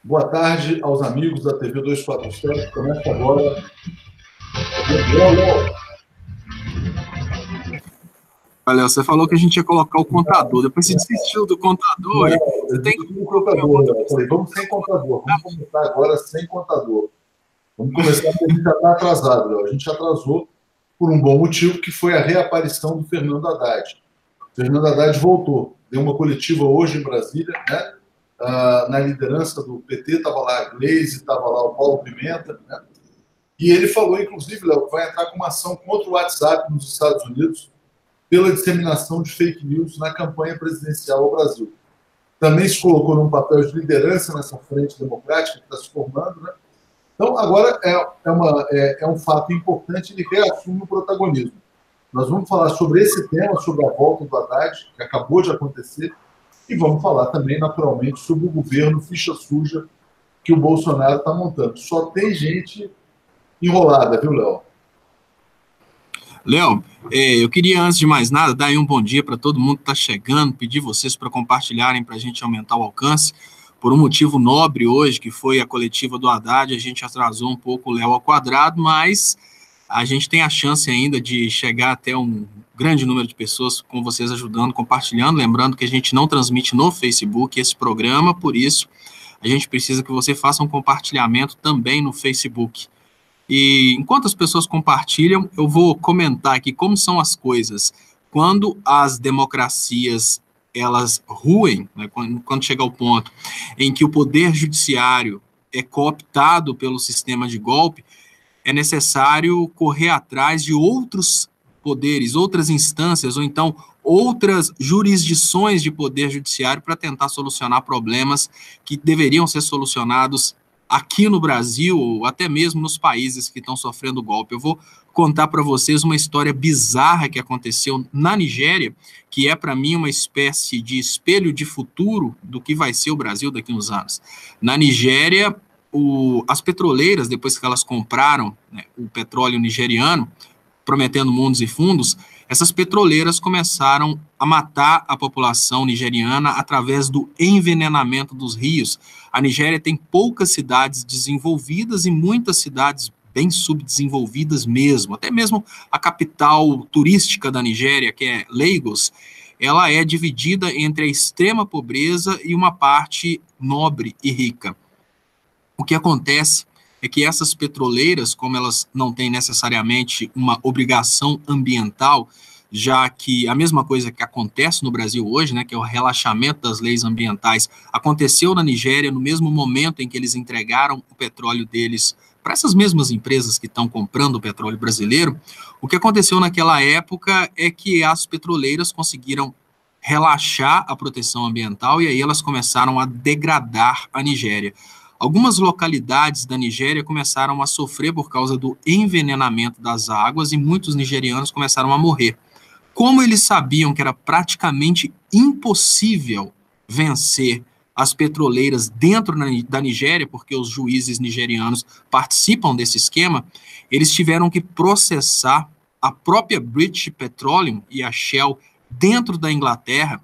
Boa tarde aos amigos da TV 247. Começa agora. Olha, você falou que a gente ia colocar o contador. Depois você desistiu do contador. Você tem Não, algum contador, ponto né? de Eu vista? falei, vamos sem contador. Vamos começar agora sem contador. Vamos começar porque a gente já está atrasado, Léo. A gente atrasou por um bom motivo, que foi a reaparição do Fernando Haddad. O Fernando Haddad voltou. Deu uma coletiva hoje em Brasília, né? Na liderança do PT, estava lá a Gleisi, estava lá o Paulo Pimenta, né? E ele falou, inclusive, Léo, que vai entrar com uma ação contra o WhatsApp nos Estados Unidos pela disseminação de fake news na campanha presidencial ao Brasil. Também se colocou num papel de liderança nessa frente democrática que está se formando, né? Então, agora é um fato importante, ele reassume o protagonismo. Nós vamos falar sobre esse tema, sobre a volta do Haddad, que acabou de acontecer, e vamos falar também, naturalmente, sobre o governo ficha suja que o Bolsonaro está montando. Só tem gente enrolada, viu, Léo? Léo, eu queria, antes de mais nada, dar aí um bom dia para todo mundo que está chegando, pedir vocês para compartilharem para a gente aumentar o alcance. Por um motivo nobre hoje, que foi a coletiva do Haddad, a gente atrasou um pouco o Léo ao quadrado, mas a gente tem a chance ainda de chegar até um grande número de pessoas com vocês ajudando, compartilhando. Lembrando que a gente não transmite no Facebook esse programa, por isso a gente precisa que você faça um compartilhamento também no Facebook. E enquanto as pessoas compartilham, eu vou comentar aqui como são as coisas. Quando as democracias elas ruem, né, quando chega ao ponto em que o poder judiciário é cooptado pelo sistema de golpe, é necessário correr atrás de outros poderes, outras instâncias, ou então outras jurisdições de poder judiciário para tentar solucionar problemas que deveriam ser solucionados aqui no Brasil, ou até mesmo nos países que estão sofrendo golpe. Eu vou contar para vocês uma história bizarra que aconteceu na Nigéria, que é para mim uma espécie de espelho de futuro do que vai ser o Brasil daqui a uns anos. Na Nigéria, as petroleiras, depois que elas compraram, né, o petróleo nigeriano, prometendo mundos e fundos, essas petroleiras começaram a matar a população nigeriana através do envenenamento dos rios. A Nigéria tem poucas cidades desenvolvidas e muitas cidades bem subdesenvolvidas mesmo. Até mesmo a capital turística da Nigéria, que é Lagos, ela é dividida entre a extrema pobreza e uma parte nobre e rica. O que acontece é que essas petroleiras, como elas não têm necessariamente uma obrigação ambiental, já que a mesma coisa que acontece no Brasil hoje, né, que é o relaxamento das leis ambientais, aconteceu na Nigéria no mesmo momento em que eles entregaram o petróleo deles para essas mesmas empresas que estão comprando o petróleo brasileiro. O que aconteceu naquela época é que as petroleiras conseguiram relaxar a proteção ambiental e aí elas começaram a degradar a Nigéria. Algumas localidades da Nigéria começaram a sofrer por causa do envenenamento das águas e muitos nigerianos começaram a morrer. Como eles sabiam que era praticamente impossível vencer as petroleiras dentro da Nigéria, porque os juízes nigerianos participam desse esquema, eles tiveram que processar a própria British Petroleum e a Shell dentro da Inglaterra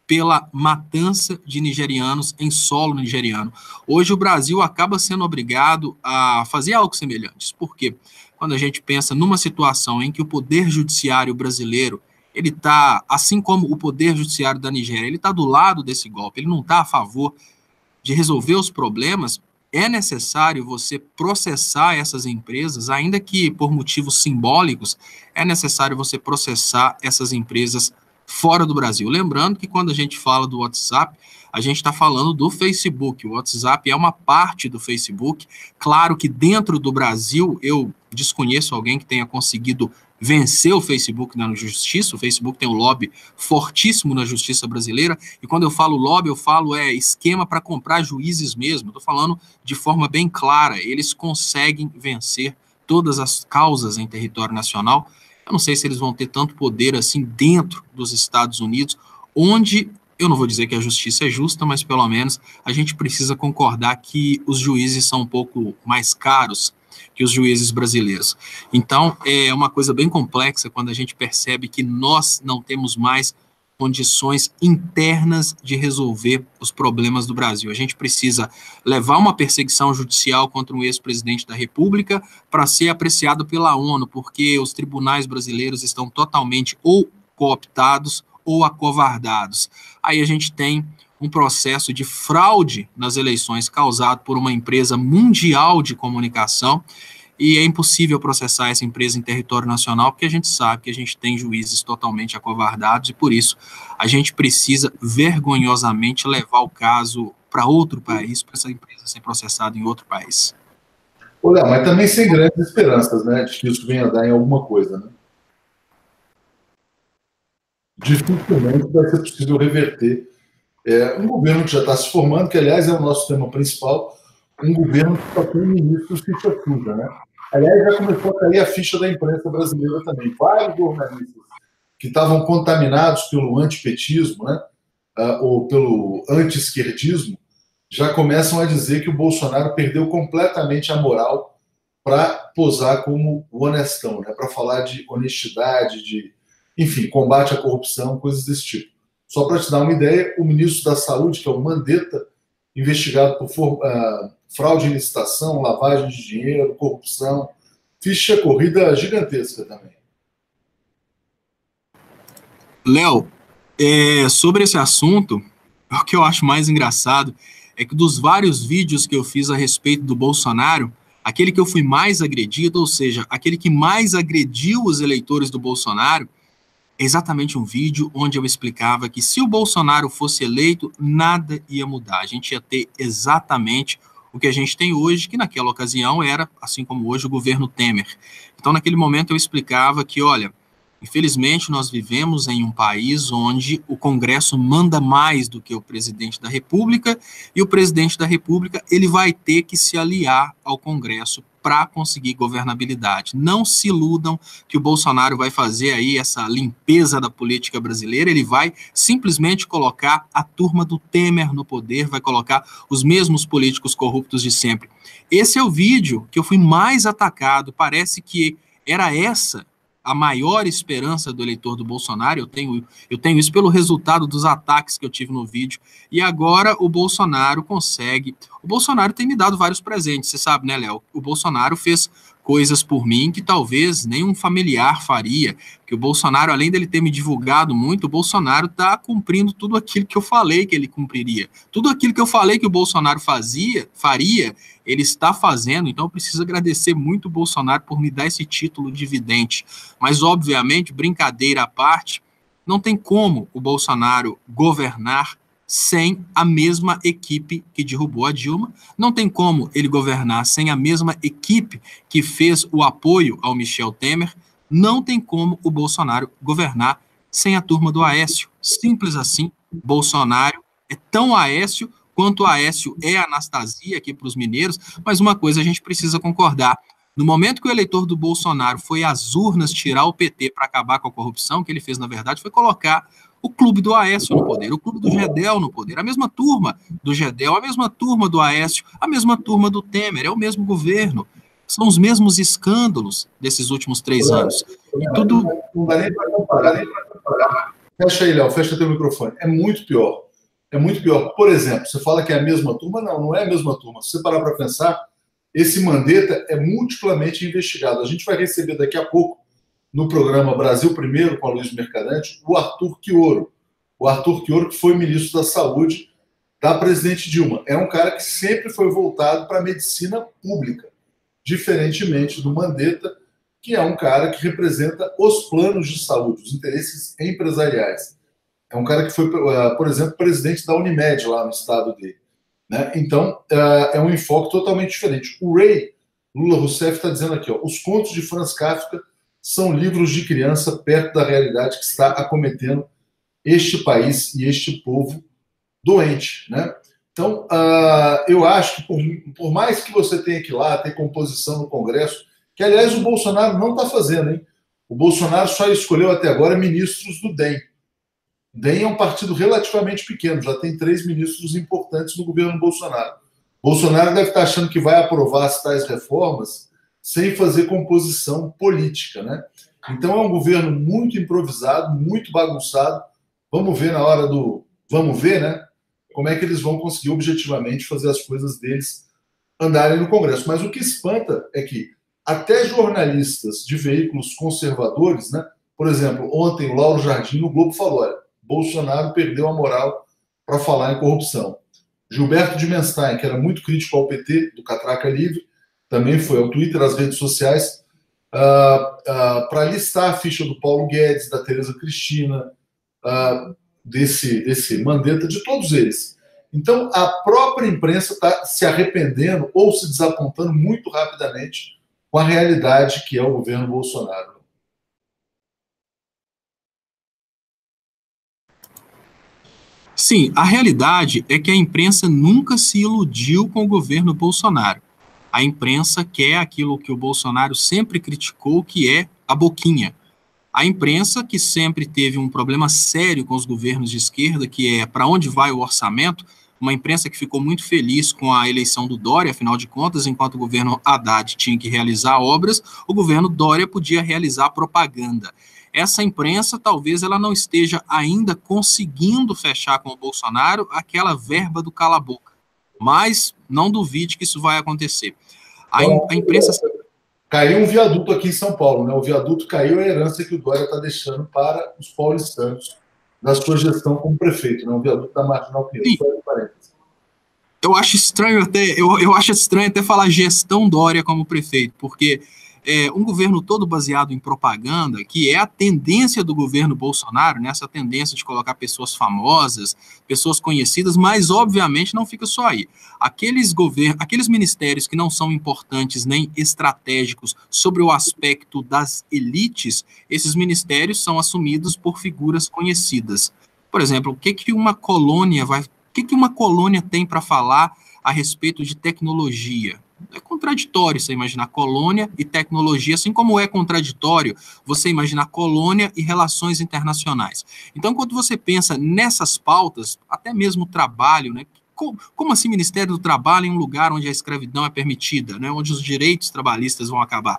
pela matança de nigerianos em solo nigeriano. Hoje o Brasil acaba sendo obrigado a fazer algo semelhante. Por quê? Quando a gente pensa numa situação em que o poder judiciário brasileiro, ele está, assim como o poder judiciário da Nigéria, ele está do lado desse golpe, ele não está a favor de resolver os problemas, é necessário você processar essas empresas, ainda que por motivos simbólicos, é necessário você processar essas empresas fora do Brasil. Lembrando que quando a gente fala do WhatsApp, a gente está falando do Facebook. O WhatsApp é uma parte do Facebook. Claro que dentro do Brasil, eu desconheço alguém que tenha conseguido vencer o Facebook na justiça. O Facebook tem um lobby fortíssimo na justiça brasileira. E quando eu falo lobby, eu falo esquema para comprar juízes mesmo. Estou falando de forma bem clara. Eles conseguem vencer todas as causas em território nacional. Eu não sei se eles vão ter tanto poder assim dentro dos Estados Unidos, onde eu não vou dizer que a justiça é justa, mas pelo menos a gente precisa concordar que os juízes são um pouco mais caros que os juízes brasileiros. Então, é uma coisa bem complexa quando a gente percebe que nós não temos mais condições internas de resolver os problemas do Brasil. A gente precisa levar uma perseguição judicial contra um ex-presidente da República para ser apreciado pela ONU, porque os tribunais brasileiros estão totalmente ou cooptados ou acovardados. Aí a gente tem um processo de fraude nas eleições causado por uma empresa mundial de comunicação, e é impossível processar essa empresa em território nacional, porque a gente sabe que a gente tem juízes totalmente acovardados, e por isso a gente precisa vergonhosamente levar o caso para outro país, para essa empresa ser processada em outro país. Olha, mas também sem grandes esperanças, né, de que isso venha a dar em alguma coisa, né? Dificilmente vai ser possível reverter um governo que já está se formando, que, aliás, é o nosso tema principal, um governo que só tem ministros ficha suja, né? Aliás, já começou a cair a ficha da imprensa brasileira também. Vários jornalistas que estavam contaminados pelo antipetismo, né, ou pelo anti-esquerdismo, já começam a dizer que o Bolsonaro perdeu completamente a moral para posar como o honestão, né, para falar de honestidade, de, enfim, combate à corrupção, coisas desse tipo. Só para te dar uma ideia, o ministro da Saúde, que é o Mandetta, investigado por fraude em licitação, lavagem de dinheiro, corrupção, ficha corrida gigantesca também. Léo, sobre esse assunto, o que eu acho mais engraçado é que dos vários vídeos que eu fiz a respeito do Bolsonaro, aquele que eu fui mais agredido, ou seja, aquele que mais agrediu os eleitores do Bolsonaro, é exatamente um vídeo onde eu explicava que se o Bolsonaro fosse eleito, nada ia mudar. A gente ia ter exatamente o que a gente tem hoje, que naquela ocasião era, assim como hoje, o governo Temer. Então, naquele momento, eu explicava que, olha, infelizmente, nós vivemos em um país onde o Congresso manda mais do que o presidente da República, e o presidente da República ele vai ter que se aliar ao Congresso para conseguir governabilidade. Não se iludam que o Bolsonaro vai fazer aí essa limpeza da política brasileira, ele vai simplesmente colocar a turma do Temer no poder, vai colocar os mesmos políticos corruptos de sempre. Esse é o vídeo que eu fui mais atacado, parece que era essa a maior esperança do eleitor do Bolsonaro. Eu tenho isso pelo resultado dos ataques que eu tive no vídeo, e agora o Bolsonaro consegue. O Bolsonaro tem me dado vários presentes, você sabe, né, Léo? O Bolsonaro fez coisas por mim que talvez nenhum familiar faria, que o Bolsonaro, além dele ter me divulgado muito, o Bolsonaro está cumprindo tudo aquilo que eu falei que ele cumpriria. Tudo aquilo que eu falei que o Bolsonaro faria, ele está fazendo. Então eu preciso agradecer muito o Bolsonaro por me dar esse título de vidente. Mas, obviamente, brincadeira à parte, não tem como o Bolsonaro governar sem a mesma equipe que derrubou a Dilma, não tem como ele governar sem a mesma equipe que fez o apoio ao Michel Temer, não tem como o Bolsonaro governar sem a turma do Aécio. Simples assim, Bolsonaro é tão Aécio quanto Aécio é Anastasia aqui para os mineiros, mas uma coisa a gente precisa concordar. No momento que o eleitor do Bolsonaro foi às urnas tirar o PT para acabar com a corrupção, o que ele fez, na verdade, foi colocar o clube do Aécio no poder, o clube do Gedel no poder, a mesma turma do Gedel, a mesma turma do Aécio, a mesma turma do Temer, é o mesmo governo. São os mesmos escândalos desses últimos 3 anos. E tudo... Não dá nem para comparar, Fecha aí, Léo, fecha teu microfone. É muito pior. É muito pior. Por exemplo, você fala que é a mesma turma? Não, não é a mesma turma. Se você parar para pensar, esse Mandetta é multiplamente investigado. A gente vai receber daqui a pouco, no programa Brasil Primeiro, com a Luiz Mercadante, o Arthur Quioro. O Arthur Quioro, que foi ministro da Saúde da presidente Dilma. É um cara que sempre foi voltado para a medicina pública, diferentemente do Mandetta, que é um cara que representa os planos de saúde, os interesses empresariais. É um cara que foi, por exemplo, presidente da Unimed, lá no estado dele. Né? Então, é um enfoque totalmente diferente. O Ray Lula Rousseff está dizendo aqui, ó, os contos de Franz Kafka são livros de criança perto da realidade que está acometendo este país e este povo doente. Né? Então, eu acho que por mais que você tenha que ir lá ter composição no Congresso, que, aliás, o Bolsonaro não está fazendo, hein? O Bolsonaro só escolheu até agora ministros do DEM. O DEM é um partido relativamente pequeno, já tem 3 ministros importantes no governo Bolsonaro. Bolsonaro deve estar achando que vai aprovar as tais reformas sem fazer composição política, né? Então é um governo muito improvisado, muito bagunçado. vamos ver na hora do vamos ver, né? Como é que eles vão conseguir objetivamente fazer as coisas deles andarem no Congresso. Mas o que espanta é que até jornalistas de veículos conservadores, né? Por exemplo, ontem o Lauro Jardim no Globo falou: olha, Bolsonaro perdeu a moral para falar em corrupção. Gilberto de Menstein, que era muito crítico ao PT, do Catraca Livre, também foi ao Twitter, às redes sociais, para listar a ficha do Paulo Guedes, da Tereza Cristina, desse Mandetta, de todos eles. Então, a própria imprensa está se arrependendo ou se desapontando muito rapidamente com a realidade que é o governo Bolsonaro. Sim, a realidade é que a imprensa nunca se iludiu com o governo Bolsonaro. A imprensa quer aquilo que o Bolsonaro sempre criticou, que é a boquinha. A imprensa, que sempre teve um problema sério com os governos de esquerda, que é para onde vai o orçamento, uma imprensa que ficou muito feliz com a eleição do Dória, afinal de contas, enquanto o governo Haddad tinha que realizar obras, o governo Dória podia realizar propaganda. Essa imprensa, talvez ela não esteja ainda conseguindo fechar com o Bolsonaro aquela verba do cala-boca, mas não duvide que isso vai acontecer. A imprensa... Caiu um viaduto aqui em São Paulo, né? O viaduto caiu, a herança que o Dória está deixando para os paulistanos da sua gestão como prefeito, né? O viaduto da Marginal Pinheiro. Eu acho estranho até falar gestão Dória como prefeito, porque um governo todo baseado em propaganda, que é a tendência do governo Bolsonaro, né, essa tendência de colocar pessoas famosas, pessoas conhecidas, mas obviamente não fica só aí. Aqueles ministérios que não são importantes nem estratégicos sobre o aspecto das elites, esses ministérios são assumidos por figuras conhecidas. Por exemplo, o que uma colônia tem para falar a respeito de tecnologia? É contraditório você imaginar colônia e tecnologia, assim como é contraditório você imaginar colônia e relações internacionais. Então, quando você pensa nessas pautas, até mesmo o trabalho, né? Como assim Ministério do Trabalho em um lugar onde a escravidão é permitida, né? Onde os direitos trabalhistas vão acabar?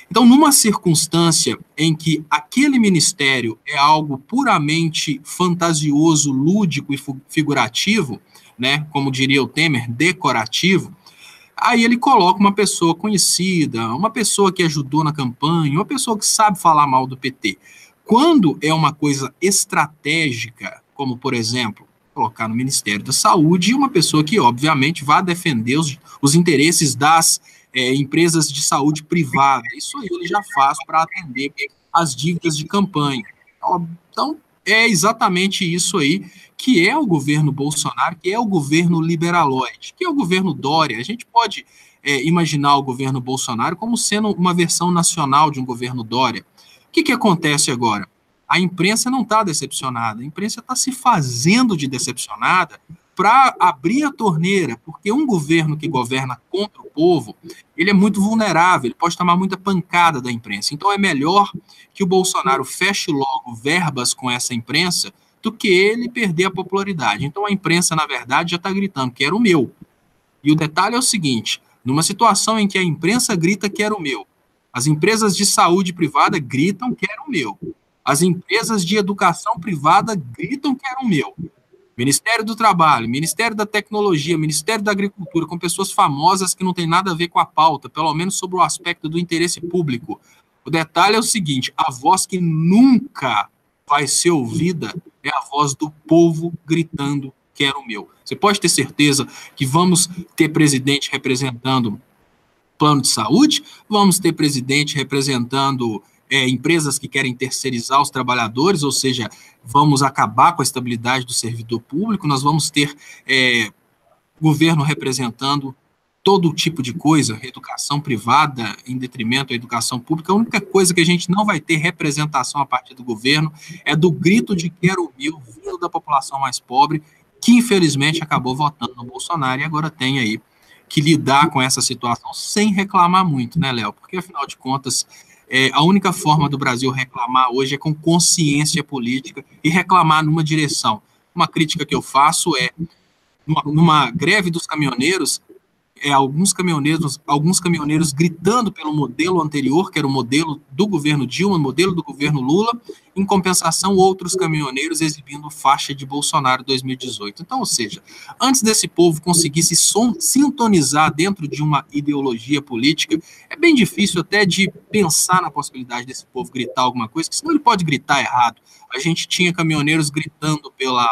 Então, numa circunstância em que aquele ministério é algo puramente fantasioso, lúdico e figurativo, né? Como diria o Temer, decorativo, aí ele coloca uma pessoa conhecida, uma pessoa que ajudou na campanha, uma pessoa que sabe falar mal do PT. Quando é uma coisa estratégica, como, por exemplo, colocar no Ministério da Saúde, uma pessoa que, obviamente, vai defender os interesses das empresas de saúde privada. Isso aí ele já faz para atender as dívidas de campanha. Então, é exatamente isso aí que é o governo Bolsonaro, que é o governo liberaloide, que é o governo Dória. A gente pode imaginar o governo Bolsonaro como sendo uma versão nacional de um governo Dória. O que acontece agora? A imprensa não está decepcionada, a imprensa está se fazendo de decepcionada para abrir a torneira, porque um governo que governa contra o povo, ele é muito vulnerável, ele pode tomar muita pancada da imprensa. Então é melhor que o Bolsonaro feche logo verbas com essa imprensa do que ele perder a popularidade. Então a imprensa, na verdade, já está gritando que era o meu. E o detalhe é o seguinte, numa situação em que a imprensa grita que era o meu, as empresas de saúde privada gritam que era o meu, as empresas de educação privada gritam que era o meu, Ministério do Trabalho, Ministério da Tecnologia, Ministério da Agricultura, com pessoas famosas que não tem nada a ver com a pauta, pelo menos sobre o aspecto do interesse público. O detalhe é o seguinte, a voz que nunca vai ser ouvida é a voz do povo gritando que era o meu. Você pode ter certeza que vamos ter presidente representando plano de saúde, vamos ter presidente representando empresas que querem terceirizar os trabalhadores, ou seja, vamos acabar com a estabilidade do servidor público, nós vamos ter governo representando todo tipo de coisa, educação privada em detrimento da educação pública. A única coisa que a gente não vai ter representação a partir do governo é do grito de quero o meu, vindo da população mais pobre, que infelizmente acabou votando no Bolsonaro e agora tem aí que lidar com essa situação sem reclamar muito, né, Léo? Porque, afinal de contas, a única forma do Brasil reclamar hoje é com consciência política e reclamar numa direção. Uma crítica que eu faço é, numa greve dos caminhoneiros, alguns caminhoneiros gritando pelo modelo anterior, que era o modelo do governo Dilma, o modelo do governo Lula, em compensação, outros caminhoneiros exibindo faixa de Bolsonaro 2018. Então, ou seja, antes desse povo conseguir se sintonizar dentro de uma ideologia política, é bem difícil até de pensar na possibilidade desse povo gritar alguma coisa, que senão ele pode gritar errado. A gente tinha caminhoneiros gritando pela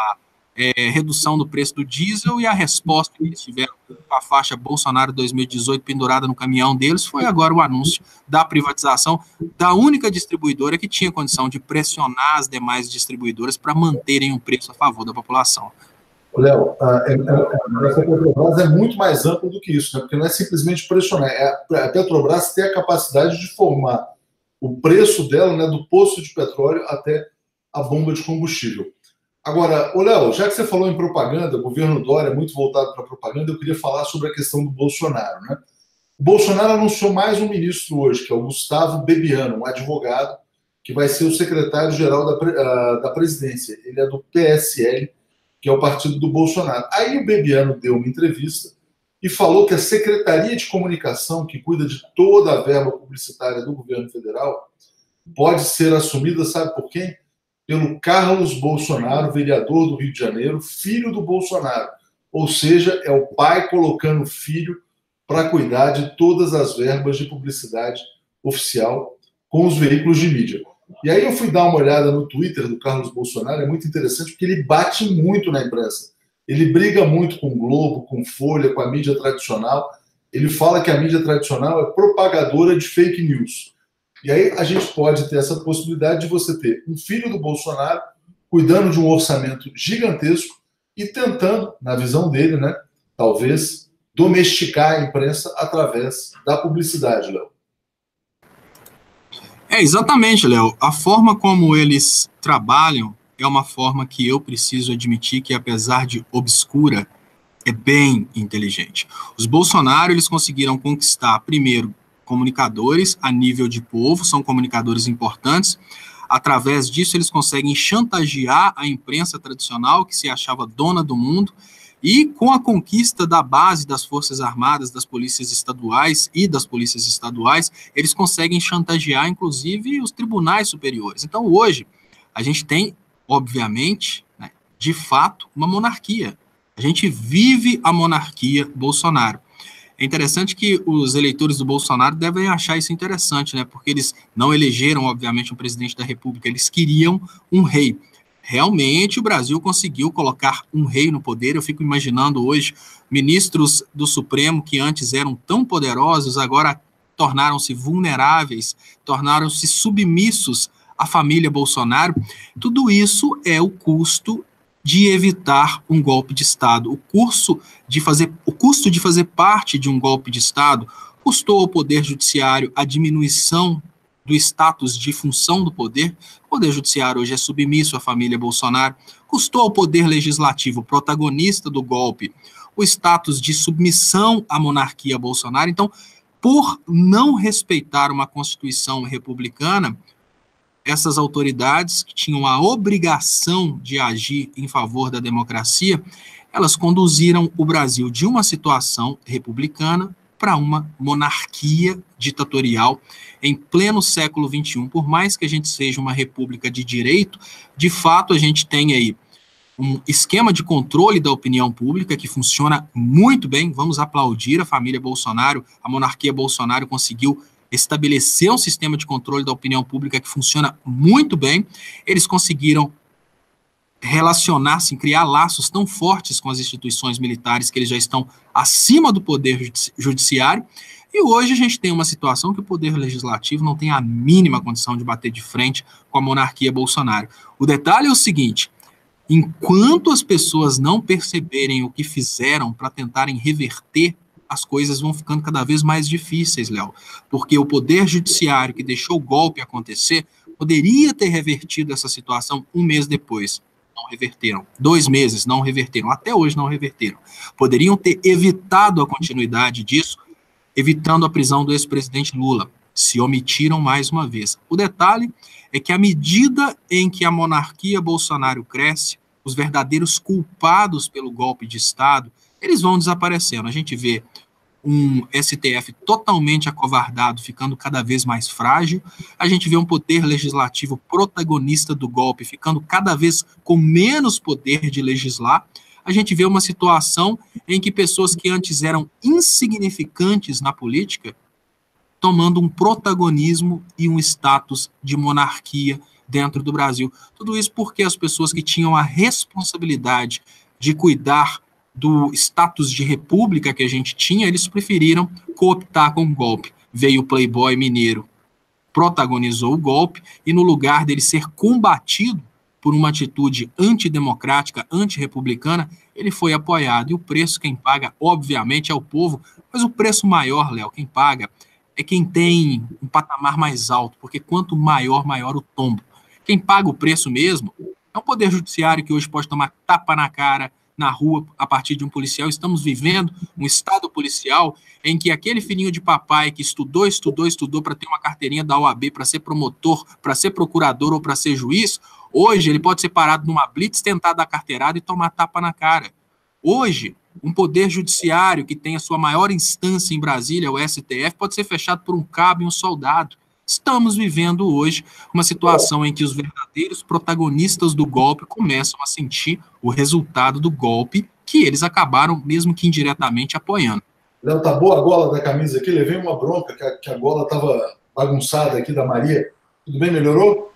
redução do preço do diesel, e a resposta que eles tiveram com a faixa Bolsonaro 2018 pendurada no caminhão deles foi agora o anúncio da privatização da única distribuidora que tinha condição de pressionar as demais distribuidoras para manterem um preço a favor da população. Léo, a Petrobras é muito mais ampla do que isso, né? Porque não é simplesmente pressionar. A Petrobras tem a capacidade de formar o preço dela, né, do poço de petróleo até a bomba de combustível. Agora, Léo, já que você falou em propaganda, o governo Dória é muito voltado para a propaganda, eu queria falar sobre a questão do Bolsonaro, né? O Bolsonaro anunciou mais um ministro hoje, que é o Gustavo Bebiano, um advogado, que vai ser o secretário-geral da presidência. Ele é do PSL, que é o partido do Bolsonaro. Aí o Bebiano deu uma entrevista e falou que a Secretaria de Comunicação, que cuida de toda a verba publicitária do governo federal, pode ser assumida, sabe por quem? Pelo Carlos Bolsonaro, vereador do Rio de Janeiro, filho do Bolsonaro. Ou seja, é o pai colocando o filho para cuidar de todas as verbas de publicidade oficial com os veículos de mídia. E aí eu fui dar uma olhada no Twitter do Carlos Bolsonaro, é muito interessante, porque ele bate muito na imprensa. Ele briga muito com o Globo, com Folha, com a mídia tradicional. Ele fala que a mídia tradicional é propagadora de fake news. E aí a gente pode ter essa possibilidade de você ter um filho do Bolsonaro cuidando de um orçamento gigantesco e tentando, na visão dele, né, talvez, domesticar a imprensa através da publicidade, Léo. Exatamente, Léo. A forma como eles trabalham é uma forma que eu preciso admitir que, apesar de obscura, é bem inteligente. Os Bolsonaro, eles conseguiram conquistar, primeiro, comunicadores a nível de povo, são comunicadores importantes. Através disso, eles conseguem chantagear a imprensa tradicional, que se achava dona do mundo, e com a conquista da base das Forças Armadas, das polícias estaduais, eles conseguem chantagear, inclusive, os tribunais superiores. Então, hoje, a gente tem, obviamente, né, de fato, uma monarquia. A gente vive a monarquia Bolsonaro. É interessante que os eleitores do Bolsonaro devem achar isso interessante, né? Porque eles não elegeram, obviamente, um presidente da República, eles queriam um rei. Realmente, o Brasil conseguiu colocar um rei no poder. Eu fico imaginando hoje ministros do Supremo que antes eram tão poderosos, agora tornaram-se vulneráveis, tornaram-se submissos à família Bolsonaro. Tudo isso é o custo de evitar um golpe de Estado. O custo de fazer parte de um golpe de Estado custou ao Poder Judiciário a diminuição do status de função do poder. O Poder Judiciário hoje é submisso à família Bolsonaro. Custou ao Poder Legislativo, protagonista do golpe, o status de submissão à monarquia Bolsonaro. Então, por não respeitar uma Constituição republicana, essas autoridades que tinham a obrigação de agir em favor da democracia, elas conduziram o Brasil de uma situação republicana para uma monarquia ditatorial em pleno século XXI. Por mais que a gente seja uma república de direito, de fato a gente tem aí um esquema de controle da opinião pública que funciona muito bem. Vamos aplaudir a família Bolsonaro, a monarquia Bolsonaro conseguiu estabelecer um sistema de controle da opinião pública que funciona muito bem. Eles conseguiram relacionar-se, criar laços tão fortes com as instituições militares que eles já estão acima do poder judiciário. E hoje a gente tem uma situação que o poder legislativo não tem a mínima condição de bater de frente com a monarquia Bolsonaro. O detalhe é o seguinte: enquanto as pessoas não perceberem o que fizeram para tentarem reverter, as coisas vão ficando cada vez mais difíceis, Léo, porque o Poder Judiciário que deixou o golpe acontecer poderia ter revertido essa situação um mês depois. Não reverteram. 2 meses, não reverteram. Até hoje não reverteram. Poderiam ter evitado a continuidade disso, evitando a prisão do ex-presidente Lula. Se omitiram mais uma vez. O detalhe é que à medida em que a monarquia Bolsonaro cresce, os verdadeiros culpados pelo golpe de Estado, eles vão desaparecendo. A gente vê um STF totalmente acovardado, ficando cada vez mais frágil, a gente vê um poder legislativo protagonista do golpe, ficando cada vez com menos poder de legislar, a gente vê uma situação em que pessoas que antes eram insignificantes na política, tomando um protagonismo e um status de monarquia dentro do Brasil. Tudo isso porque as pessoas que tinham a responsabilidade de cuidar do status de república que a gente tinha, eles preferiram cooptar com o golpe. Veio o playboy mineiro, protagonizou o golpe, e no lugar dele ser combatido por uma atitude antidemocrática, antirrepublicana, ele foi apoiado. E o preço quem paga, obviamente, é o povo, mas o preço maior, Léo, quem paga é quem tem um patamar mais alto, porque quanto maior, maior o tombo. Quem paga o preço mesmo é o Poder Judiciário, que hoje pode tomar tapa na cara, na rua, a partir de um policial. Estamos vivendo um estado policial em que aquele filhinho de papai que estudou para ter uma carteirinha da OAB, para ser promotor, para ser procurador ou para ser juiz, hoje ele pode ser parado numa blitz, tentar dar carteirada e tomar tapa na cara. Hoje, um poder judiciário que tem a sua maior instância em Brasília, o STF, pode ser fechado por um cabo e um soldado. Estamos vivendo hoje uma situação em que os verdadeiros protagonistas do golpe começam a sentir o resultado do golpe que eles acabaram, mesmo que indiretamente, apoiando. Léo, tá boa a gola da camisa aqui? Levei uma bronca que a gola estava bagunçada aqui da Maria. Tudo bem? Melhorou?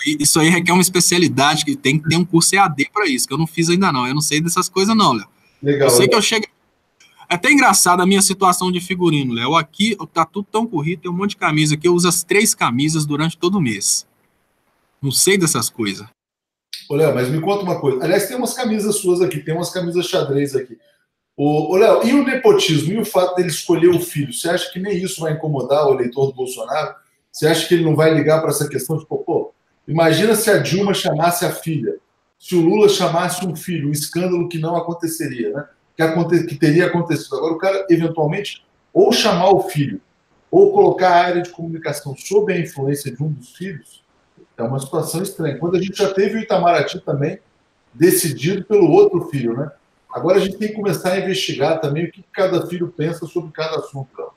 Isso aí requer uma especialidade, que tem que ter um curso EAD para isso, que eu não fiz ainda não. Eu não sei dessas coisas não, Léo. Legal. Eu sei que eu chego... É até engraçado a minha situação de figurino, Léo. Aqui tá tudo tão corrido, tem um monte de camisa aqui. Eu uso as 3 camisas durante todo o mês. Não sei dessas coisas. Ô, Léo, mas me conta uma coisa. Aliás, tem umas camisas suas aqui, tem umas camisas xadrez aqui. Ô, Léo, e o nepotismo, e o fato dele escolher o filho? Você acha que nem isso vai incomodar o eleitor do Bolsonaro? Você acha que ele não vai ligar para essa questão de, pô, imagina se a Dilma chamasse a filha, se o Lula chamasse um filho, um escândalo que não aconteceria, né? Que teria acontecido. Agora, o cara, eventualmente, ou chamar o filho, ou colocar a área de comunicação sob a influência de um dos filhos, é uma situação estranha. Quando a gente já teve o Itamaraty também decidido pelo outro filho, né? Agora a gente tem que começar a investigar também o que cada filho pensa sobre cada assunto. Léo.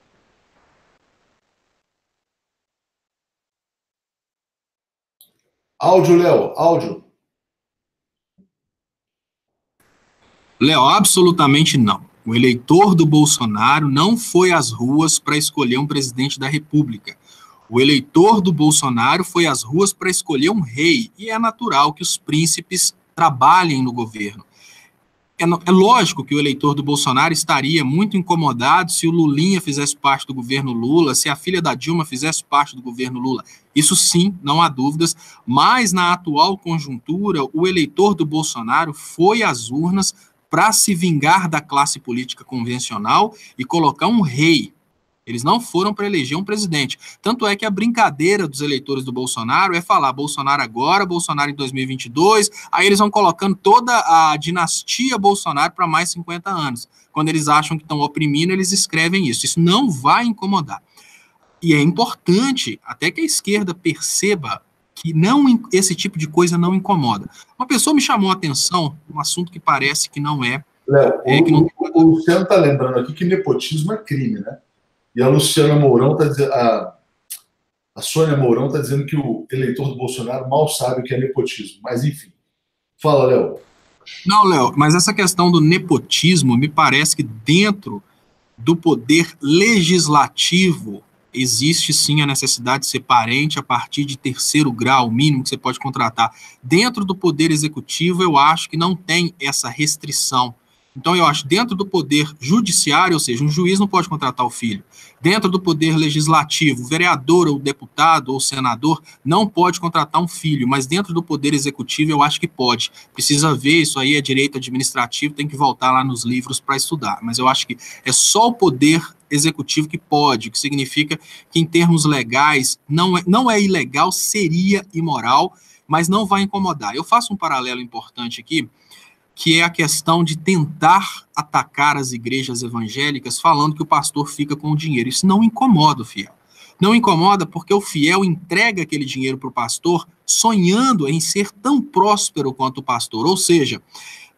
Áudio, Léo, áudio. Léo, absolutamente não. O eleitor do Bolsonaro não foi às ruas para escolher um presidente da República. O eleitor do Bolsonaro foi às ruas para escolher um rei, e é natural que os príncipes trabalhem no governo. É lógico que o eleitor do Bolsonaro estaria muito incomodado se o Lulinha fizesse parte do governo Lula, se a filha da Dilma fizesse parte do governo Lula. Isso sim, não há dúvidas, mas na atual conjuntura, o eleitor do Bolsonaro foi às urnas para se vingar da classe política convencional e colocar um rei. Eles não foram para eleger um presidente. Tanto é que a brincadeira dos eleitores do Bolsonaro é falar Bolsonaro agora, Bolsonaro em 2022, aí eles vão colocando toda a dinastia Bolsonaro para mais 50 anos. Quando eles acham que estão oprimindo, eles escrevem isso. Isso não vai incomodar. E é importante até que a esquerda perceba que esse tipo de coisa não incomoda. Uma pessoa me chamou a atenção, um assunto que parece que não é... Léo, o Luciano está lembrando aqui que nepotismo é crime, né? E a Luciana Mourão está dizendo, a Sônia Mourão está dizendo que o eleitor do Bolsonaro mal sabe o que é nepotismo. Mas, enfim. Fala, Léo. Não, Léo, mas essa questão do nepotismo, me parece que dentro do poder legislativo existe sim a necessidade de ser parente a partir de 3º grau, mínimo que você pode contratar. Dentro do poder executivo, eu acho que não tem essa restrição. Então, eu acho, dentro do poder judiciário, ou seja, um juiz não pode contratar o filho. Dentro do poder legislativo, o vereador ou deputado ou senador não pode contratar um filho, mas dentro do poder executivo eu acho que pode. Precisa ver, isso aí é direito administrativo, tem que voltar lá nos livros para estudar. Mas eu acho que é só o poder executivo que pode, o que significa que em termos legais não é ilegal, seria imoral, mas não vai incomodar. Eu faço um paralelo importante aqui, que é a questão de tentar atacar as igrejas evangélicas falando que o pastor fica com o dinheiro. Isso não incomoda o fiel. Não incomoda porque o fiel entrega aquele dinheiro para o pastor sonhando em ser tão próspero quanto o pastor. Ou seja,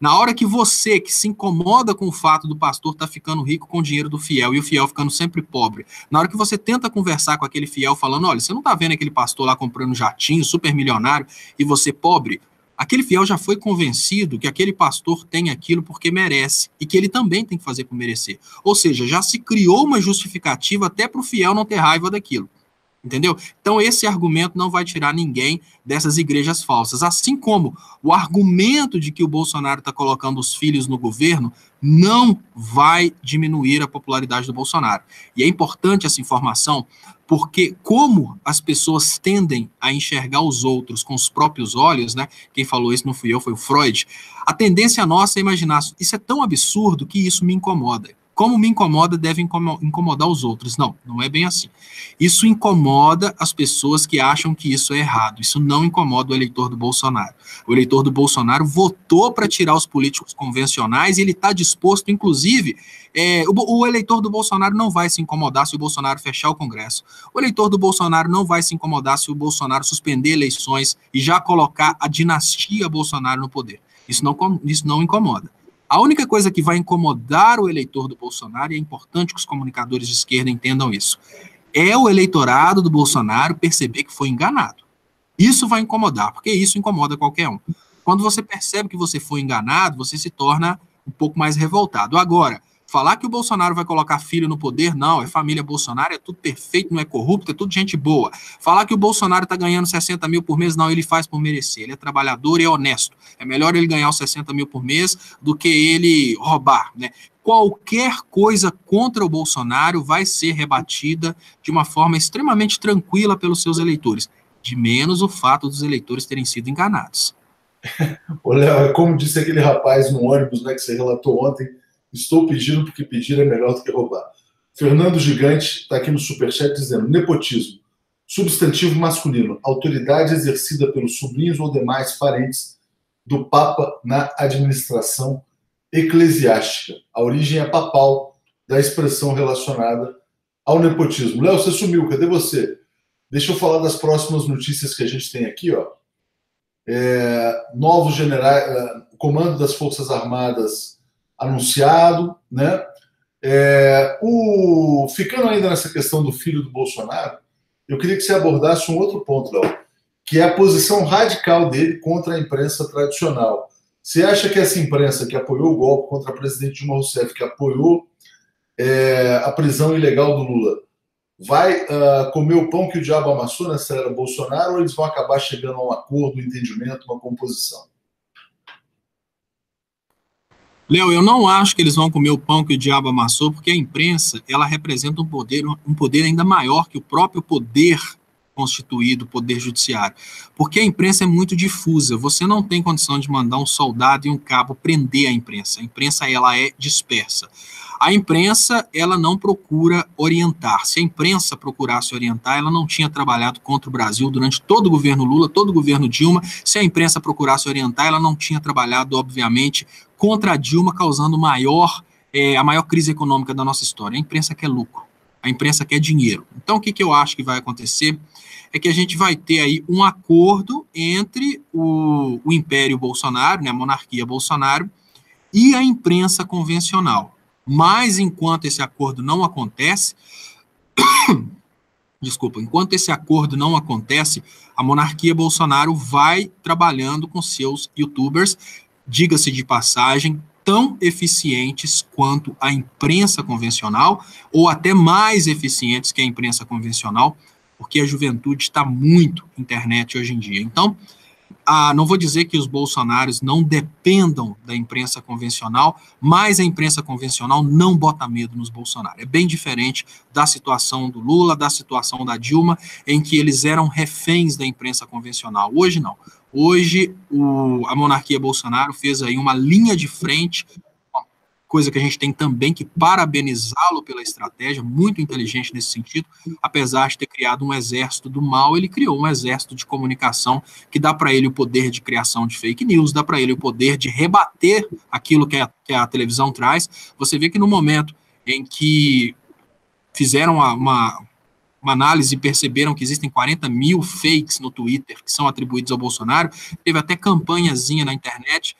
Na hora que você, que se incomoda com o fato do pastor estar ficando rico com o dinheiro do fiel e o fiel ficando sempre pobre, na hora que você tenta conversar com aquele fiel falando, olha, você não está vendo aquele pastor lá comprando um jatinho, super milionário, e você pobre, aquele fiel já foi convencido que aquele pastor tem aquilo porque merece e que ele também tem que fazer por merecer. Ou seja, já se criou uma justificativa até para o fiel não ter raiva daquilo. Entendeu? Então, esse argumento não vai tirar ninguém dessas igrejas falsas. Assim como o argumento de que o Bolsonaro está colocando os filhos no governo não vai diminuir a popularidade do Bolsonaro. E é importante essa informação, porque como as pessoas tendem a enxergar os outros com os próprios olhos, né? Quem falou isso não fui eu, foi o Freud. A tendência nossa é imaginar, isso é tão absurdo que isso me incomoda. Como me incomoda, deve incomodar os outros. Não, não é bem assim. Isso incomoda as pessoas que acham que isso é errado. Isso não incomoda o eleitor do Bolsonaro. O eleitor do Bolsonaro votou para tirar os políticos convencionais e ele está disposto, inclusive, o eleitor do Bolsonaro não vai se incomodar se o Bolsonaro fechar o Congresso. O eleitor do Bolsonaro não vai se incomodar se o Bolsonaro suspender eleições e já colocar a dinastia Bolsonaro no poder. Isso não incomoda. A única coisa que vai incomodar o eleitor do Bolsonaro, e é importante que os comunicadores de esquerda entendam isso, é o eleitorado do Bolsonaro perceber que foi enganado. Isso vai incomodar, porque isso incomoda qualquer um. Quando você percebe que você foi enganado, você se torna um pouco mais revoltado. Agora, falar que o Bolsonaro vai colocar filho no poder, não, é família Bolsonaro, é tudo perfeito, não é corrupto, é tudo gente boa. Falar que o Bolsonaro está ganhando 60 mil por mês, não, ele faz por merecer, ele é trabalhador e é honesto. É melhor ele ganhar os 60 mil por mês do que ele roubar, né? Qualquer coisa contra o Bolsonaro vai ser rebatida de uma forma extremamente tranquila pelos seus eleitores, de menos o fato dos eleitores terem sido enganados. Ô, Léo, como disse aquele rapaz no ônibus, né, que você relatou ontem, estou pedindo porque pedir é melhor do que roubar. Fernando Gigante está aqui no Superchat dizendo, nepotismo, substantivo masculino, autoridade exercida pelos sobrinhos ou demais parentes do Papa na administração eclesiástica. A origem é papal da expressão relacionada ao nepotismo. Léo, você sumiu, cadê você? Deixa eu falar das próximas notícias que a gente tem aqui, ó. Novos generais, comando das Forças Armadas anunciado, né? Ficando ainda nessa questão do filho do Bolsonaro, eu queria que você abordasse um outro ponto, Léo, que é a posição radical dele contra a imprensa tradicional. Você acha que essa imprensa que apoiou o golpe contra a presidente Dilma Rousseff, que apoiou a prisão ilegal do Lula, vai comer o pão que o diabo amassou nessa era Bolsonaro, ou eles vão acabar chegando a um acordo, um entendimento, uma composição? Léo, eu não acho que eles vão comer o pão que o diabo amassou, porque a imprensa, ela representa um poder ainda maior que o próprio poder constituído, o poder judiciário. Porque a imprensa é muito difusa, você não tem condição de mandar um soldado e um cabo prender a imprensa ela é dispersa. A imprensa, ela não procura orientar. Se a imprensa procurasse orientar, ela não tinha trabalhado contra o Brasil durante todo o governo Lula, todo o governo Dilma. Se a imprensa procurasse orientar, ela não tinha trabalhado, obviamente, contra a Dilma, causando a maior crise econômica da nossa história. A imprensa quer lucro, a imprensa quer dinheiro. Então, o que eu acho que vai acontecer é que a gente vai ter aí um acordo entre o Império Bolsonaro, né, a monarquia Bolsonaro, e a imprensa convencional. Mas, enquanto esse acordo não acontece, enquanto esse acordo não acontece, a monarquia Bolsonaro vai trabalhando com seus youtubers, diga-se de passagem, tão eficientes quanto a imprensa convencional, ou até mais eficientes que a imprensa convencional, porque a juventude está muito na internet hoje em dia. Então, não vou dizer que os bolsonaros não dependam da imprensa convencional, mas a imprensa convencional não bota medo nos Bolsonaro. É bem diferente da situação do Lula, da situação da Dilma, em que eles eram reféns da imprensa convencional. Hoje não. Hoje a monarquia Bolsonaro fez aí uma linha de frente, coisa que a gente tem também que parabenizá-lo pela estratégia, muito inteligente nesse sentido. Apesar de ter criado um exército do mal, ele criou um exército de comunicação que dá para ele o poder de criação de fake news, dá para ele o poder de rebater aquilo que a televisão traz. Você vê que no momento em que fizeram uma análise e perceberam que existem 40 mil fakes no Twitter que são atribuídos ao Bolsonaro, teve até campanhazinha na internet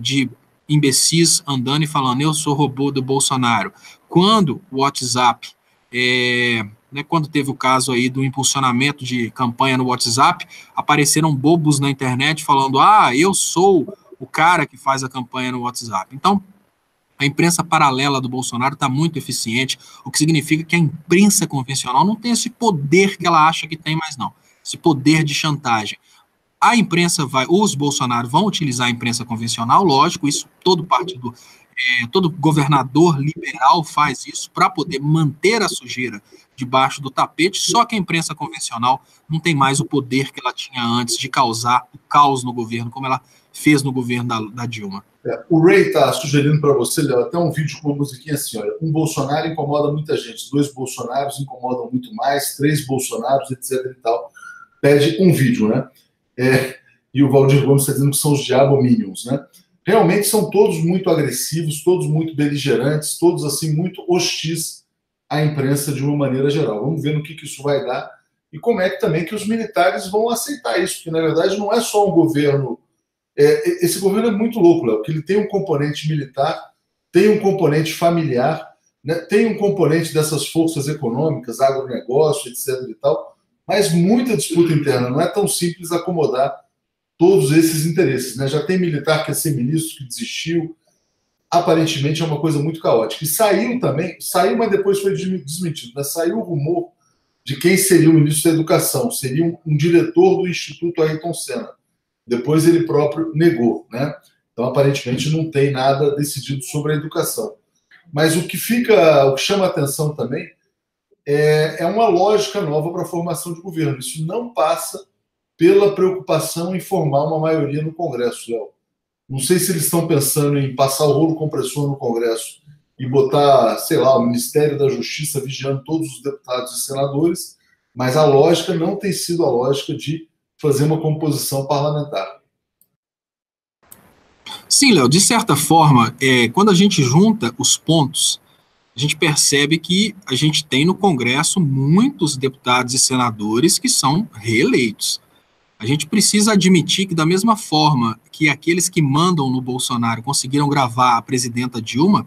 de imbecis andando e falando, eu sou robô do Bolsonaro. Quando o WhatsApp, quando teve o caso aí do impulsionamento de campanha no WhatsApp, apareceram bobos na internet falando, eu sou o cara que faz a campanha no WhatsApp. Então, a imprensa paralela do Bolsonaro está muito eficiente, o que significa que a imprensa convencional não tem esse poder que ela acha que tem mais não, esse poder de chantagem. A imprensa os Bolsonaro vão utilizar a imprensa convencional, lógico, isso todo partido, todo governador liberal faz isso para poder manter a sujeira debaixo do tapete, só que a imprensa convencional não tem mais o poder que ela tinha antes de causar o caos no governo, como ela fez no governo da Dilma. O Ray está sugerindo para você, Léo, até um vídeo com uma musiquinha assim, olha, um Bolsonaro incomoda muita gente, 2 Bolsonaros incomodam muito mais, 3 Bolsonaros, etc. e tal. Pede um vídeo, né? E o Valdir Gomes está dizendo que são os Diabominions, né? Realmente são todos muito agressivos, todos muito beligerantes, todos assim muito hostis à imprensa de uma maneira geral. Vamos ver no que isso vai dar e como é que também que os militares vão aceitar isso, porque na verdade não é só um governo. Esse governo é muito louco, Léo, porque ele tem um componente militar, tem um componente familiar, né, tem um componente dessas forças econômicas, agronegócio, etc. e tal, mas muita disputa interna. Não é tão simples acomodar todos esses interesses, né? Já tem militar que é ser ministro, que desistiu. Aparentemente é uma coisa muito caótica. E saiu, mas depois foi desmentido, né? Saiu o rumor de quem seria o ministro da Educação. Seria um diretor do Instituto Ayrton Senna. Depois ele próprio negou, né? Então, aparentemente, não tem nada decidido sobre a educação. Mas o que chama a atenção também é uma lógica nova para a formação de governo. Isso não passa pela preocupação em formar uma maioria no Congresso, Léo. Não sei se eles estão pensando em passar o rolo compressor no Congresso e botar, sei lá, o Ministério da Justiça vigiando todos os deputados e senadores, mas a lógica não tem sido a lógica de fazer uma composição parlamentar. Sim, Léo, de certa forma, quando a gente junta os pontos, a gente percebe que a gente tem no Congresso muitos deputados e senadores que são reeleitos. A gente precisa admitir que, da mesma forma que aqueles que mandam no Bolsonaro conseguiram gravar a presidenta Dilma,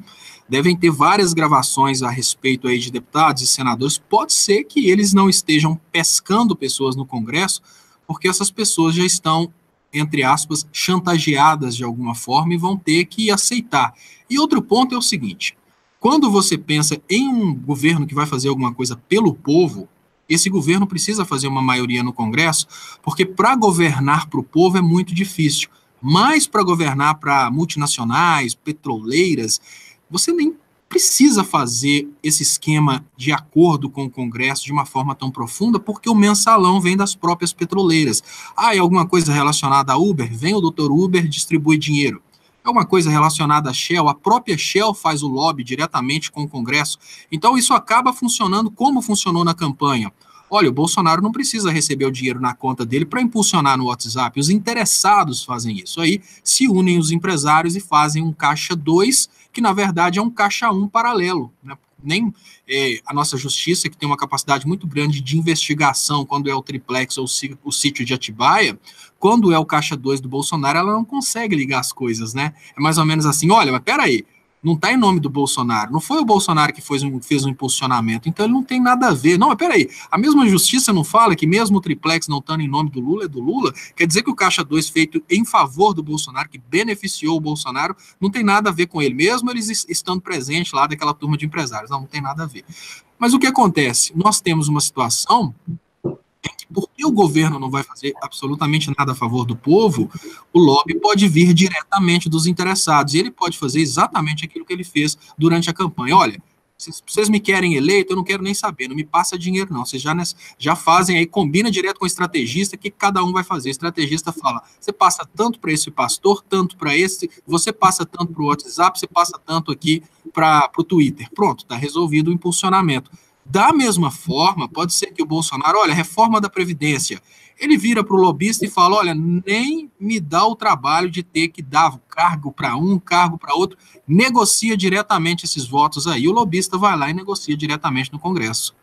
devem ter várias gravações a respeito aí de deputados e senadores. Pode ser que eles não estejam pescando pessoas no Congresso, porque essas pessoas já estão, entre aspas, chantageadas de alguma forma e vão ter que aceitar. E outro ponto é o seguinte, quando você pensa em um governo que vai fazer alguma coisa pelo povo, esse governo precisa fazer uma maioria no Congresso, porque para governar para o povo é muito difícil. Mas para governar para multinacionais, petroleiras, você nem precisa fazer esse esquema de acordo com o Congresso de uma forma tão profunda, porque o mensalão vem das próprias petroleiras. É alguma coisa relacionada a Uber? Vem o doutor Uber, distribui dinheiro. É uma coisa relacionada à Shell, a própria Shell faz o lobby diretamente com o Congresso. Então isso acaba funcionando como funcionou na campanha. Olha, o Bolsonaro não precisa receber o dinheiro na conta dele para impulsionar no WhatsApp. Os interessados fazem isso. Aí se unem os empresários e fazem um caixa 2, que na verdade é um caixa 1 paralelo, né? Nem a nossa justiça, que tem uma capacidade muito grande de investigação quando é o triplex ou o sítio de Atibaia, quando é o caixa 2 do Bolsonaro, ela não consegue ligar as coisas, né? É mais ou menos assim, olha, mas peraí, não está em nome do Bolsonaro, não foi o Bolsonaro que fez um impulsionamento, então ele não tem nada a ver. Não, mas peraí, a mesma justiça não fala que mesmo o triplex não estando em nome do Lula é do Lula? Quer dizer que o caixa 2 feito em favor do Bolsonaro, que beneficiou o Bolsonaro, não tem nada a ver com ele, mesmo eles estando presentes lá daquela turma de empresários. Não tem nada a ver. Mas o que acontece? Nós temos uma situação em que, porque o governo não vai fazer absolutamente nada a favor do povo, o lobby pode vir diretamente dos interessados, e ele pode fazer exatamente aquilo que ele fez durante a campanha. Olha, se vocês me querem eleito, eu não quero nem saber, não me passa dinheiro não, vocês já fazem aí, combina direto com o estrategista, o que cada um vai fazer. O estrategista fala, você passa tanto para esse pastor, tanto para esse, você passa tanto para o WhatsApp, você passa tanto aqui para o Twitter. Pronto, está resolvido o impulsionamento. Da mesma forma, pode ser que o Bolsonaro, olha, reforma da Previdência, ele vira para o lobista e fala, olha, nem me dá o trabalho de ter que dar cargo para um, cargo para outro, negocia diretamente esses votos aí. O lobista vai lá e negocia diretamente no Congresso.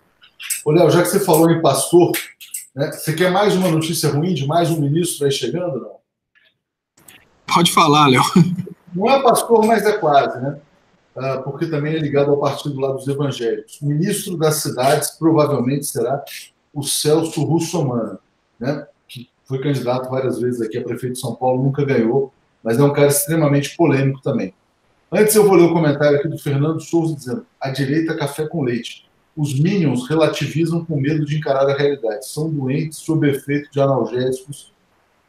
Ô, Léo, já que você falou em pastor, né, você quer mais uma notícia ruim de mais um ministro aí chegando, não? Pode falar, Léo. Não é pastor, mas é quase, né? Porque também é ligado ao partido lá dos evangélicos. O ministro das cidades provavelmente será o Celso Russomano, né? Que foi candidato várias vezes aqui a prefeito de São Paulo, nunca ganhou, mas é um cara extremamente polêmico também. Antes eu vou ler o comentário aqui do Fernando Souza dizendo: a direita café com leite. Os Minions relativizam com medo de encarar a realidade. São doentes sob efeito de analgésicos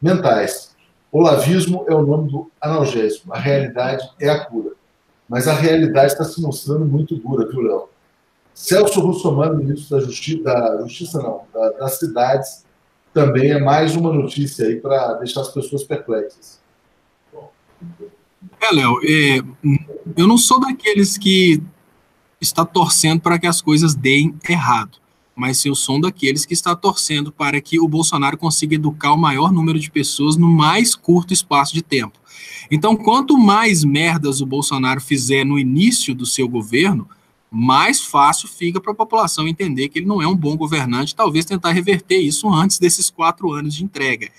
mentais. Olavismo é o nome do analgésico. A realidade é a cura. Mas a realidade está se mostrando muito dura, viu, Léo? Celso Russomano, ministro da Justiça não, das cidades, também é mais uma notícia aí para deixar as pessoas perplexas. Léo, eu não sou daqueles que está torcendo para que as coisas deem errado, mas eu sou daqueles que está torcendo para que o Bolsonaro consiga educar o maior número de pessoas no mais curto espaço de tempo. Então, quanto mais merdas o Bolsonaro fizer no início do seu governo, mais fácil fica para a população entender que ele não é um bom governante, talvez tentar reverter isso antes desses 4 anos de entrega.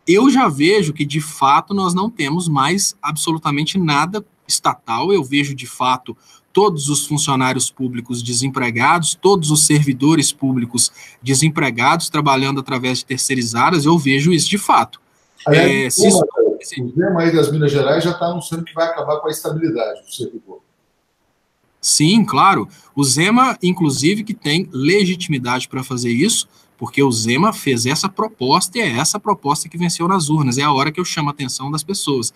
Eu já vejo que, de fato, nós não temos mais absolutamente nada estatal. Eu vejo, de fato, todos os funcionários públicos desempregados, todos os servidores públicos desempregados, trabalhando através de terceirizadas. Eu vejo isso de fato. O Zema aí das Minas Gerais já está anunciando que vai acabar com a estabilidade do servidor. Sim, claro. O Zema, inclusive, que tem legitimidade para fazer isso, porque o Zema fez essa proposta e é essa proposta que venceu nas urnas. É a hora que eu chamo a atenção das pessoas.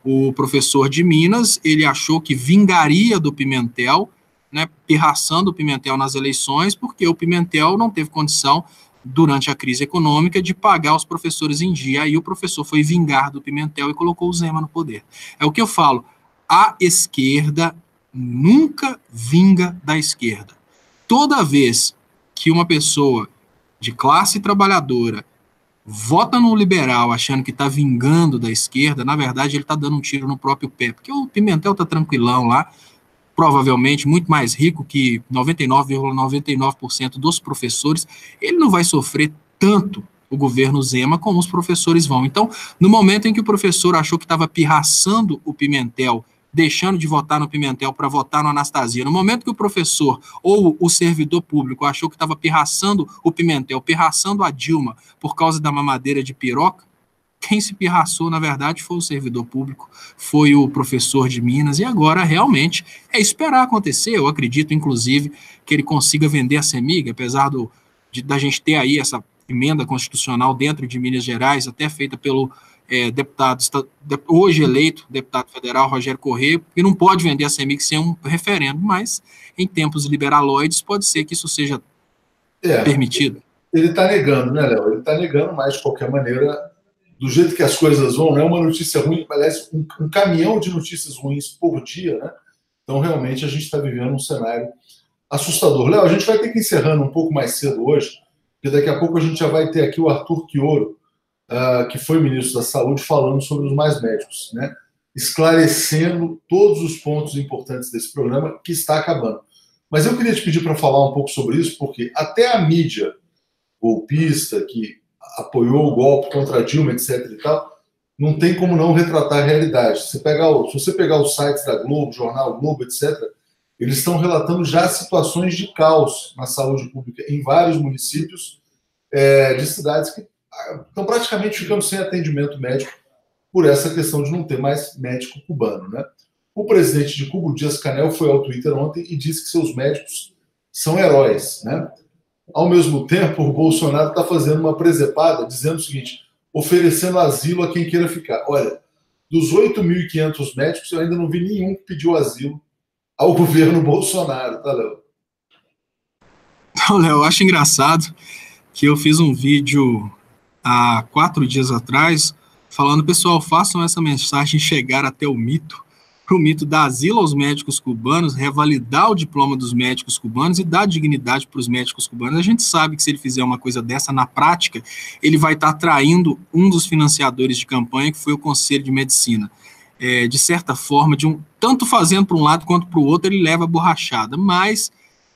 O professor de Minas, ele achou que vingaria do Pimentel, né, pirraçando o Pimentel nas eleições, porque o Pimentel não teve condição, durante a crise econômica, de pagar os professores em dia. Aí o professor foi vingar do Pimentel e colocou o Zema no poder. É o que eu falo, a esquerda nunca vinga da esquerda. Toda vez que uma pessoa de classe trabalhadora vota no liberal achando que está vingando da esquerda, na verdade ele está dando um tiro no próprio pé, porque o Pimentel está tranquilão lá, provavelmente muito mais rico que 99,99% dos professores, ele não vai sofrer tanto o governo Zema como os professores vão. Então, no momento em que o professor achou que estava pirraçando o Pimentel, deixando de votar no Pimentel para votar no Anastasia, no momento que o professor ou o servidor público achou que estava pirraçando o Pimentel, pirraçando a Dilma por causa da mamadeira de piroca, quem se pirraçou, na verdade, foi o servidor público, foi o professor de Minas, e agora realmente é esperar acontecer. Eu acredito, inclusive, que ele consiga vender a CEMIG, apesar da gente ter aí essa emenda constitucional dentro de Minas Gerais, até feita pelo deputado, hoje eleito, deputado federal Rogério Corrêa, que não pode vender a CEMIG sem um referendo, mas em tempos liberaloides pode ser que isso seja permitido. Ele está negando, né, Léo? Ele está negando, mas de qualquer maneira, do jeito que as coisas vão, não é uma notícia ruim, parece um caminhão de notícias ruins por dia, né? Então, realmente, a gente está vivendo um cenário assustador. Léo, a gente vai ter que ir encerrando um pouco mais cedo hoje, porque daqui a pouco a gente já vai ter aqui o Arthur Quioro, que foi ministro da Saúde, falando sobre os Mais Médicos, né? Esclarecendo todos os pontos importantes desse programa, que está acabando. Mas eu queria te pedir para falar um pouco sobre isso, porque até a mídia golpista, que apoiou o golpe contra a Dilma, etc. e tal, não tem como não retratar a realidade. Se você pegar os sites da Globo, Jornal Globo, etc., eles estão relatando já situações de caos na saúde pública em vários municípios de cidades que estão praticamente ficando sem atendimento médico por essa questão de não ter mais médico cubano, né? O presidente de Cuba, Dias-Canel, foi ao Twitter ontem e disse que seus médicos são heróis, né? Ao mesmo tempo, o Bolsonaro está fazendo uma presepada, dizendo o seguinte, oferecendo asilo a quem queira ficar. Olha, dos 8.500 médicos, eu ainda não vi nenhum que pediu asilo ao governo Bolsonaro, tá, Léo? Não, Léo, eu acho engraçado que eu fiz um vídeo há 4 dias atrás, falando, pessoal, façam essa mensagem chegar até o mito, para o mito dar asilo aos médicos cubanos, revalidar o diploma dos médicos cubanos e dar dignidade para os médicos cubanos. A gente sabe que se ele fizer uma coisa dessa na prática, ele vai estar traindo um dos financiadores de campanha, que foi o Conselho de Medicina. De certa forma, tanto fazendo para um lado quanto para o outro, ele leva a borrachada, mas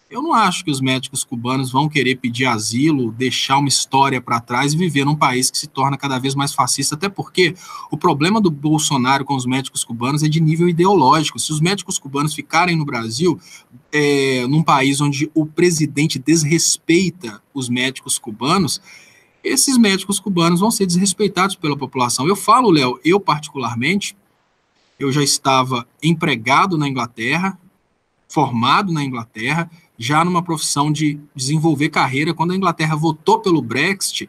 Eu não acho que os médicos cubanos vão querer pedir asilo, deixar uma história para trás e viver num país que se torna cada vez mais fascista, até porque o problema do Bolsonaro com os médicos cubanos é de nível ideológico. Se os médicos cubanos ficarem no Brasil, num país onde o presidente desrespeita os médicos cubanos, esses médicos cubanos vão ser desrespeitados pela população. Eu falo, Léo, eu particularmente, eu já estava empregado na Inglaterra, formado na Inglaterra, já numa profissão de desenvolver carreira. Quando a Inglaterra votou pelo Brexit,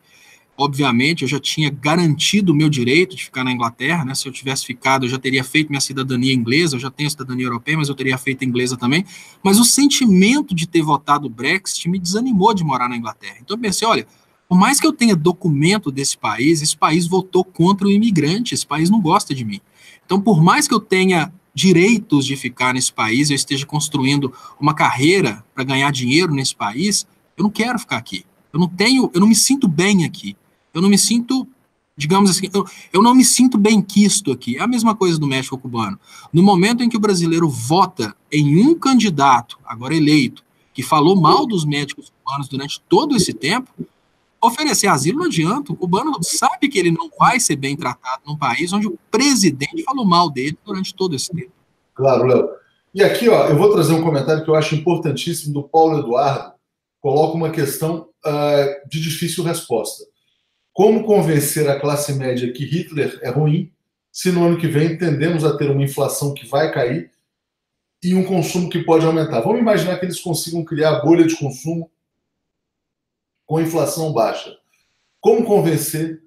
obviamente, eu já tinha garantido o meu direito de ficar na Inglaterra, né? Se eu tivesse ficado, eu já teria feito minha cidadania inglesa, eu já tenho cidadania europeia, mas eu teria feito inglesa também. Mas o sentimento de ter votado o Brexit me desanimou de morar na Inglaterra. Então eu pensei, olha, por mais que eu tenha documento desse país, esse país votou contra o imigrante, esse país não gosta de mim. Então, por mais que eu tenha direitos de ficar nesse país, eu esteja construindo uma carreira para ganhar dinheiro nesse país, eu não quero ficar aqui. Eu não me sinto bem aqui. Eu não me sinto, digamos assim, eu não me sinto bem-quisto aqui. É a mesma coisa do México cubano. No momento em que o brasileiro vota em um candidato, agora eleito, que falou mal dos médicos cubanos durante todo esse tempo, oferecer asilo não adianta. O cubano sabe que ele não vai ser bem tratado num país onde o presidente falou mal dele durante todo esse tempo. Claro, Léo. E aqui, ó, eu vou trazer um comentário que eu acho importantíssimo do Paulo Eduardo. Coloca uma questão de difícil resposta. Como convencer a classe média que Hitler é ruim, se no ano que vem tendemos a ter uma inflação que vai cair e um consumo que pode aumentar? Vamos imaginar que eles consigam criar bolha de consumo com inflação baixa. Como convencer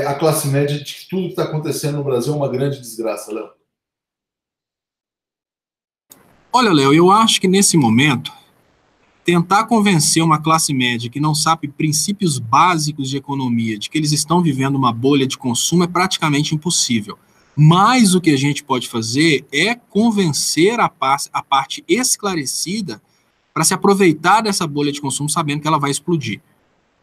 a classe média de que tudo que está acontecendo no Brasil é uma grande desgraça, Léo? Olha, Léo, eu acho que nesse momento, tentar convencer uma classe média que não sabe princípios básicos de economia, de que eles estão vivendo uma bolha de consumo, é praticamente impossível. Mas o que a gente pode fazer é convencer a parte esclarecida para se aproveitar dessa bolha de consumo sabendo que ela vai explodir.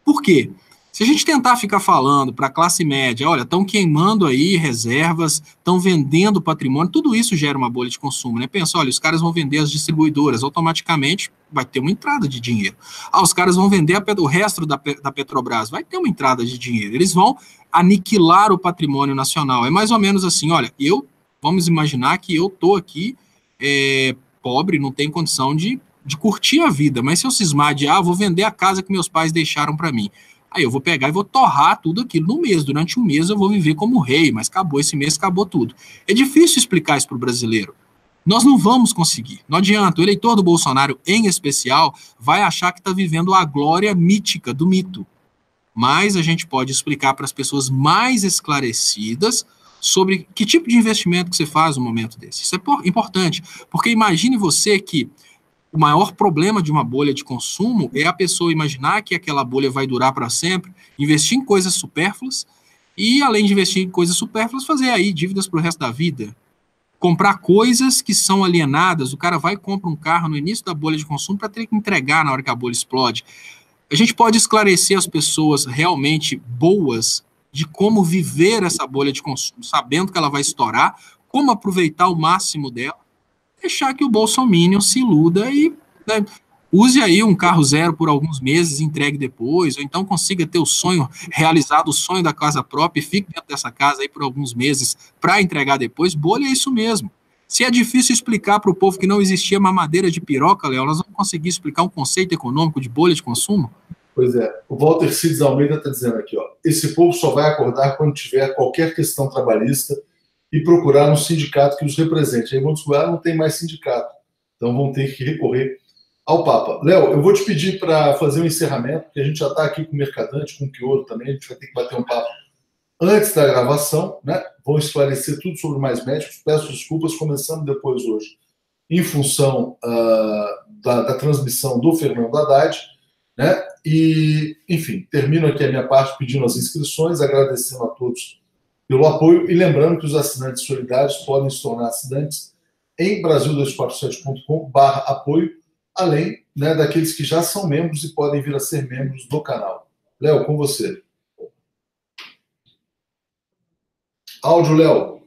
Por quê? Se a gente tentar ficar falando para a classe média, olha, estão queimando aí reservas, estão vendendo patrimônio, tudo isso gera uma bolha de consumo, né? Pensa, olha, os caras vão vender as distribuidoras, automaticamente vai ter uma entrada de dinheiro. Ah, os caras vão vender o resto da Petrobras, vai ter uma entrada de dinheiro. Eles vão aniquilar o patrimônio nacional. É mais ou menos assim, olha, vamos imaginar que eu estou aqui pobre, não tenho condição de curtir a vida, mas se eu cismar de, vou vender a casa que meus pais deixaram para mim, aí eu vou pegar e vou torrar tudo aquilo no mês. Durante um mês eu vou viver como rei, mas acabou esse mês, acabou tudo. É difícil explicar isso para o brasileiro. Nós não vamos conseguir. Não adianta. O eleitor do Bolsonaro, em especial, vai achar que está vivendo a glória mítica do mito. Mas a gente pode explicar para as pessoas mais esclarecidas sobre que tipo de investimento que você faz no momento desse. Isso é importante, porque imagine você que o maior problema de uma bolha de consumo é a pessoa imaginar que aquela bolha vai durar para sempre, investir em coisas supérfluas e, além de investir em coisas supérfluas, fazer aí dívidas para o resto da vida. Comprar coisas que são alienadas. O cara vai e compra um carro no início da bolha de consumo para ter que entregar na hora que a bolha explode. A gente pode esclarecer as pessoas realmente boas de como viver essa bolha de consumo, sabendo que ela vai estourar, como aproveitar o máximo dela, deixar que o bolsominion se iluda e, né, use aí um carro zero por alguns meses, entregue depois, ou então consiga ter o sonho realizado, o sonho da casa própria, e fique dentro dessa casa aí por alguns meses para entregar depois. Bolha é isso mesmo. Se é difícil explicar para o povo que não existia mamadeira de piroca, Léo, nós vamos conseguir explicar um conceito econômico de bolha de consumo? Pois é. O Walter Cides Almeida está dizendo aqui, ó, esse povo só vai acordar quando tiver qualquer questão trabalhista e procurar um sindicato que os represente. Aí vão descobrir, não tem mais sindicato. Então vão ter que recorrer ao Papa. Léo, eu vou te pedir para fazer um encerramento, porque a gente já está aqui com o Mercadante, com o Quioro também, a gente vai ter que bater um papo antes da gravação, né? Vou esclarecer tudo sobre Mais Médicos. Peço desculpas, começando depois hoje, em função da transmissão do Fernando Haddad, né? E, enfim, termino aqui a minha parte pedindo as inscrições, agradecendo a todos pelo apoio e lembrando que os assinantes solidários podem se tornar assinantes em Brasil247.com/apoio, além, né, daqueles que já são membros e podem vir a ser membros do canal. Léo, com você. Áudio, Léo.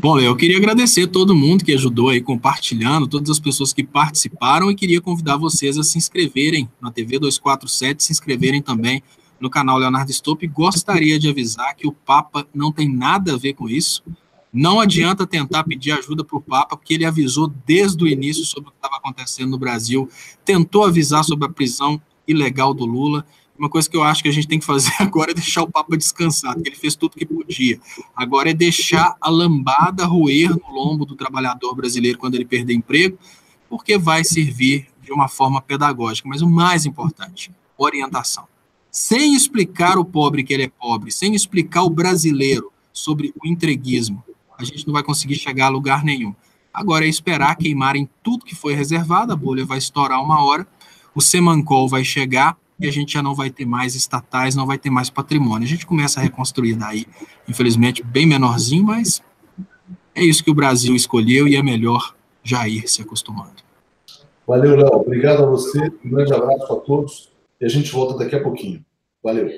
Bom, Léo, eu queria agradecer a todo mundo que ajudou aí compartilhando, todas as pessoas que participaram, e queria convidar vocês a se inscreverem na TV 247, se inscreverem também no canal Leonardo Stolpe. Gostaria de avisar que o Papa não tem nada a ver com isso. Não adianta tentar pedir ajuda para o Papa, porque ele avisou desde o início sobre o que estava acontecendo no Brasil, tentou avisar sobre a prisão ilegal do Lula. Uma coisa que eu acho que a gente tem que fazer agora é deixar o Papa descansar, porque ele fez tudo o que podia. Agora é deixar a lambada roer no lombo do trabalhador brasileiro quando ele perder emprego, porque vai servir de uma forma pedagógica. Mas o mais importante, orientação. Sem explicar o pobre que ele é pobre, sem explicar o brasileiro sobre o entreguismo, a gente não vai conseguir chegar a lugar nenhum. Agora é esperar queimarem tudo que foi reservado, a bolha vai estourar uma hora, o Semancol vai chegar, e a gente já não vai ter mais estatais, não vai ter mais patrimônio. A gente começa a reconstruir daí, infelizmente, bem menorzinho, mas é isso que o Brasil escolheu e é melhor já ir se acostumando. Valeu, Léo. Obrigado a você. Um grande abraço a todos. E a gente volta daqui a pouquinho. Valeu.